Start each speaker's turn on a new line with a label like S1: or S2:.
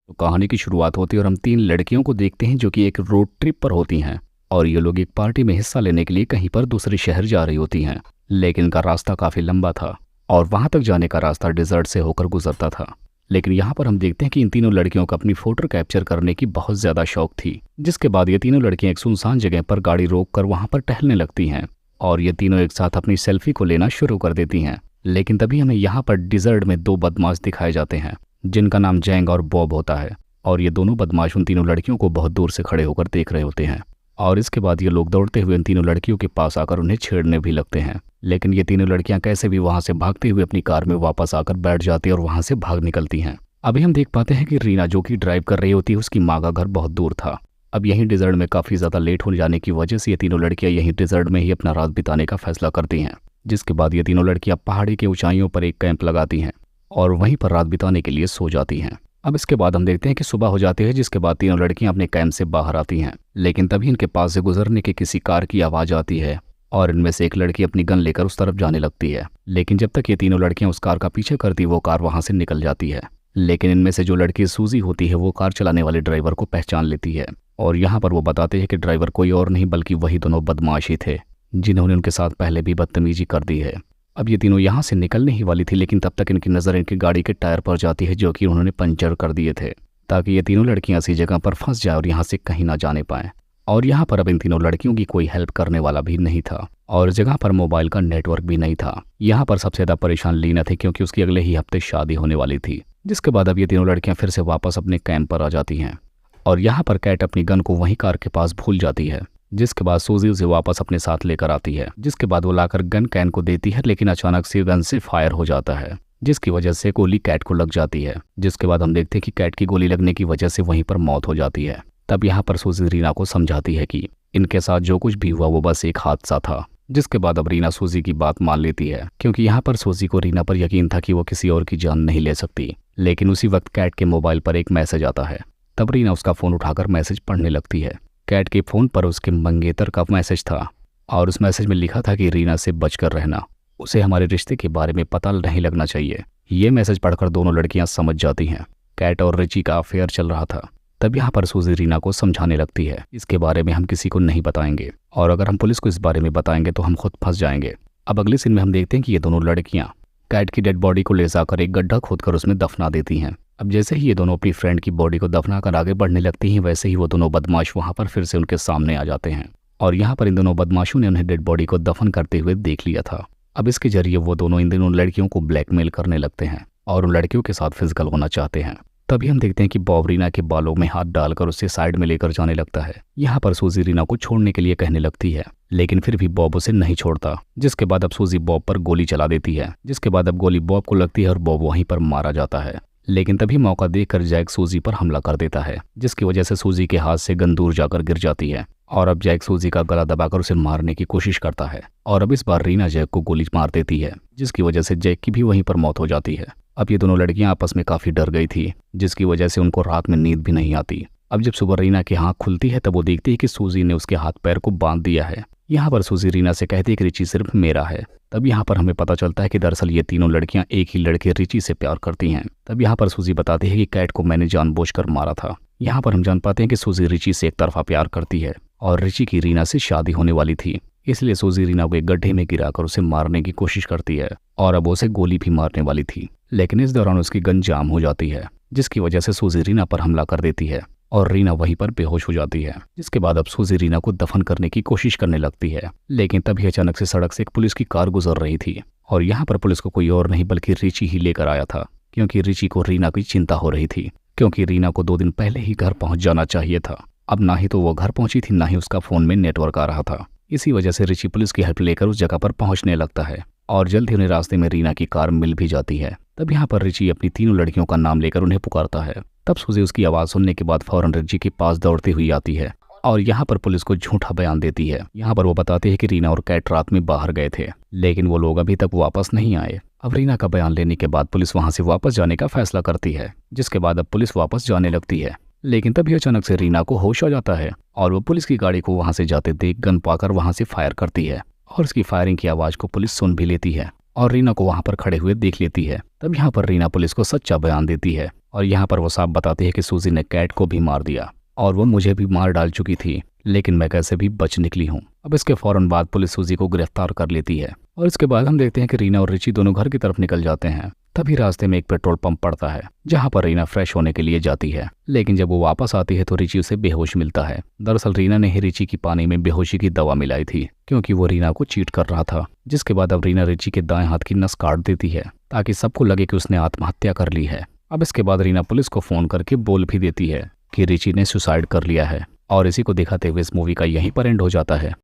S1: तो कहानी की शुरुआत होती है और हम तीन लड़कियों को देखते हैं जो कि एक रोड ट्रिप पर होती हैं और ये लोग एक पार्टी में हिस्सा लेने के लिए कहीं पर दूसरे शहर जा रही होती हैं। लेकिन इनका रास्ता काफ़ी लंबा था और वहां तक जाने का रास्ता डिजर्ट से होकर गुजरता था। लेकिन यहाँ पर हम देखते हैं कि इन तीनों लड़कियों को अपनी फोटो कैप्चर करने की बहुत ज़्यादा शौक थी, जिसके बाद ये तीनों लड़कियां एक सुनसान जगह पर गाड़ी रोक कर वहाँ पर टहलने लगती हैं और ये तीनों एक साथ अपनी सेल्फी को लेना शुरू कर देती हैं। लेकिन तभी हमें यहाँ पर डिजर्ट में दो बदमाश दिखाए जाते हैं जिनका नाम जैंग और बॉब होता है और ये दोनों बदमाश उन तीनों लड़कियों को बहुत दूर से खड़े होकर देख रहे होते हैं और इसके बाद ये लोग दौड़ते हुए इन तीनों लड़कियों के पास आकर उन्हें छेड़ने भी लगते हैं। लेकिन ये तीनों लड़कियां कैसे भी वहां से भागते हुए अपनी कार में वापस आकर बैठ जाती है और वहां से भाग निकलती हैं। अभी हम देख पाते हैं कि रीना जो कि ड्राइव कर रही होती है उसकी माँ का घर बहुत दूर था। अब यहीं डिजर्ट में काफ़ी ज़्यादा लेट हो जाने की वजह से ये तीनों लड़कियां यहीं डिजर्ट में ही अपना रात बिताने का फैसला करती हैं, जिसके बाद ये तीनों लड़कियां पहाड़ी की ऊंचाइयों पर एक कैंप लगाती हैं और वहीं पर रात बिताने के लिए सो जाती हैं। अब इसके बाद हम देखते हैं कि सुबह हो जाती है, जिसके बाद तीनों लड़कियां अपने कैंप से बाहर आती हैं। लेकिन तभी इनके पास से गुजरने के किसी कार की आवाज़ आती है और इनमें से एक लड़की अपनी गन लेकर उस तरफ जाने लगती है। लेकिन जब तक ये तीनों लड़कियां उस कार का पीछे करती वो कार वहां से निकल जाती है। लेकिन इनमें से जो लड़की सूजी होती है वो कार चलाने वाले ड्राइवर को पहचान लेती है और यहाँ पर वो बताते हैं कि ड्राइवर कोई और नहीं बल्कि वही दोनों बदमाश ही थे जिन्होंने उनके साथ पहले भी बदतमीजी कर दी है। अब ये तीनों यहाँ से निकलने ही वाली थी, लेकिन तब तक इनकी नज़र इनकी गाड़ी के टायर पर जाती है जो कि उन्होंने पंचर कर दिए थे ताकि ये तीनों लड़कियां ऐसी जगह पर फंस जाए और यहाँ से कहीं ना जाने पाएं। और यहाँ पर अब इन तीनों लड़कियों की कोई हेल्प करने वाला भी नहीं था और जगह पर मोबाइल का नेटवर्क भी नहीं था। यहाँ पर सबसे ज़्यादा परेशान लीना थी क्योंकि उसकी अगले ही हफ्ते शादी होने वाली थी। जिसके बाद अब ये तीनों लड़कियां फिर से वापस अपने कैंप पर आ जाती हैं और यहाँ पर कैट अपनी गन को वहीं कार के पास भूल जाती है। जिसके बाद सूजी उसे वापस अपने साथ लेकर आती है, जिसके बाद वो लाकर गन कैन को देती है, लेकिन अचानक से गन से फायर हो जाता है जिसकी वजह से गोली कैट को लग जाती है। जिसके बाद हम देखते हैं कि कैट की गोली लगने की वजह से वहीं पर मौत हो जाती है। तब यहाँ पर सूजी रीना को समझाती है कि इनके साथ जो कुछ भी हुआ वो बस एक हादसा था। जिसके बाद अब रीना सूजी की बात मान लेती है क्योंकि यहाँ पर सूजी को रीना पर यकीन था कि वो किसी और की जान नहीं ले सकती। लेकिन उसी वक्त कैट के मोबाइल पर एक मैसेज आता है। तब रीना उसका फ़ोन उठाकर मैसेज पढ़ने लगती है। कैट के फ़ोन पर उसके मंगेतर का मैसेज था और उस मैसेज में लिखा था कि रीना से बचकर रहना, उसे हमारे रिश्ते के बारे में पता नहीं लगना चाहिए। ये मैसेज पढ़कर दोनों लड़कियां समझ जाती हैं कैट और रिची का अफेयर चल रहा था। तब यहाँ पर सूजी रीना को समझाने लगती है इसके बारे में हम किसी को नहीं बताएंगे और अगर हम पुलिस को इस बारे में बताएंगे तो हम खुद फंस जाएंगे। अब अगले सीन में हम देखते हैं कि ये दोनों लड़कियां कैट की डेड बॉडी को ले जाकर एक गड्ढा खोदकर उसमें दफना देती हैं। अब जैसे ही ये दोनों अपनी फ्रेंड की बॉडी को दफना कर आगे बढ़ने लगती हैं, वैसे ही वो दोनों बदमाश वहां पर फिर से उनके सामने आ जाते हैं और यहाँ पर इन दोनों बदमाशों ने उन्हें डेड बॉडी को दफन करते हुए देख लिया था। अब इसके जरिए वो दोनों इन दोनों लड़कियों को ब्लैकमेल करने लगते हैं और उन लड़कियों के साथ फिजिकल होना चाहते हैं। तभी हम देखते हैं कि बॉब रीना के बालों में हाथ डालकर उसे साइड में लेकर जाने लगता है। यहाँ पर सूजी रीना को छोड़ने के लिए कहने लगती है, लेकिन फिर भी बॉब उसे नहीं छोड़ता। जिसके बाद अब सूजी बॉब पर गोली चला देती है, जिसके बाद अब गोली बॉब को लगती है और बॉब वहीं पर मारा जाता है। लेकिन तभी मौका देखकर जैक सूजी पर हमला कर देता है, जिसकी वजह से सूजी के हाथ से गन दूर जाकर गिर जाती है और अब जैक सूजी का गला दबाकर उसे मारने की कोशिश करता है और अब इस बार रीना जैक को गोली मार देती है, जिसकी वजह से जैक की भी वहीं पर मौत हो जाती है। अब ये दोनों लड़कियां आपस में काफी डर गई थी, जिसकी वजह से उनको रात में नींद भी नहीं आती। अब जब सुबह रीना की आंख खुलती है तब वो देखती है कि सूजी ने उसके हाथ पैर को बांध दिया है। यहाँ पर सूजी रीना से कहती है कि रिची सिर्फ मेरा है। तब यहाँ पर हमें पता चलता है कि दरअसल ये तीनों लड़कियां एक ही लड़के रिची से प्यार करती हैं। तब यहाँ पर सूजी बताती है कि कैट को मैंने जानबूझकर मारा था। यहाँ पर हम जान पाते हैं कि सूजी रिची से एक तरफा प्यार करती है और रिची की रीना से शादी होने वाली थी, इसलिए सूजी रीना को एक गड्ढे में गिराकर उसे मारने की कोशिश करती है और अब उसे गोली भी मारने वाली थी। लेकिन इस दौरान उसकी गन जाम हो जाती है, जिसकी वजह से सूजी रीना पर हमला कर देती है और रीना वहीं पर बेहोश हो जाती है। जिसके बाद अब सूजी रीना को दफन करने की कोशिश करने लगती है, लेकिन तभी अचानक से सड़क से एक पुलिस की कार गुजर रही थी और यहाँ पर पुलिस को कोई और नहीं बल्कि रिची ही लेकर आया था, क्योंकि रिची को रीना की चिंता हो रही थी, क्योंकि रीना को 2 दिन पहले ही घर पहुंच जाना चाहिए था। अब ना ही तो वो घर पहुंची थी, ना ही उसका फोन में नेटवर्क आ रहा था। इसी वजह से रिची पुलिस की हेल्प लेकर उस जगह पर पहुंचने लगता है और जल्द ही उन्हें रास्ते में रीना की कार मिल भी जाती है। तब यहाँ पर रिची अपनी तीनों लड़कियों का नाम लेकर उन्हें पुकारता है। तब सूजी उसकी आवाज़ सुनने के बाद फौरन रिची के पास दौड़ती हुई आती है और यहाँ पर पुलिस को झूठा बयान देती है। यहाँ पर वो बताते हैं कि रीना और कैट रात में बाहर गए थे, लेकिन वो लोग अभी तक वापस नहीं आए। अब रीना का बयान लेने के बाद पुलिस वहाँ से वापस जाने का फैसला करती है, जिसके बाद अब पुलिस वापस जाने लगती है। लेकिन तभी अचानक से रीना को होश आ जाता है और वो पुलिस की गाड़ी को वहाँ से जाते देख गन पाकर वहाँ से फायर करती है और उसकी फायरिंग की आवाज़ को पुलिस सुन भी लेती है और रीना को वहां पर खड़े हुए देख लेती है। तब यहाँ पर रीना पुलिस को सच्चा बयान देती है और यहाँ पर वो साफ बताती है कि सूजी ने कैट को भी मार दिया और वो मुझे भी मार डाल चुकी थी, लेकिन मैं कैसे भी बच निकली हूँ। अब इसके फौरन बाद पुलिस सूजी को गिरफ्तार कर लेती है और इसके बाद हम देखते हैं कि रीना और रिची दोनों घर की तरफ निकल जाते हैं। तभी रास्ते में एक पेट्रोल पंप पड़ता है जहां पर रीना फ्रेश होने के लिए जाती है, लेकिन जब वो वापस आती है तो रिची उसे बेहोश मिलता है। दरअसल रीना ने ही रिची की पानी में बेहोशी की दवा मिलाई थी क्योंकि वो रीना को चीट कर रहा था। जिसके बाद अब रीना रिची के दाएं हाथ की नस काट देती है ताकि सबको लगे कि उसने आत्महत्या कर ली है। अब इसके बाद रीना पुलिस को फोन करके बोल भी देती है कि रिची ने सुसाइड कर लिया है। और इसी को दिखाते हुए इस मूवी का यहीं पर एंड हो जाता है।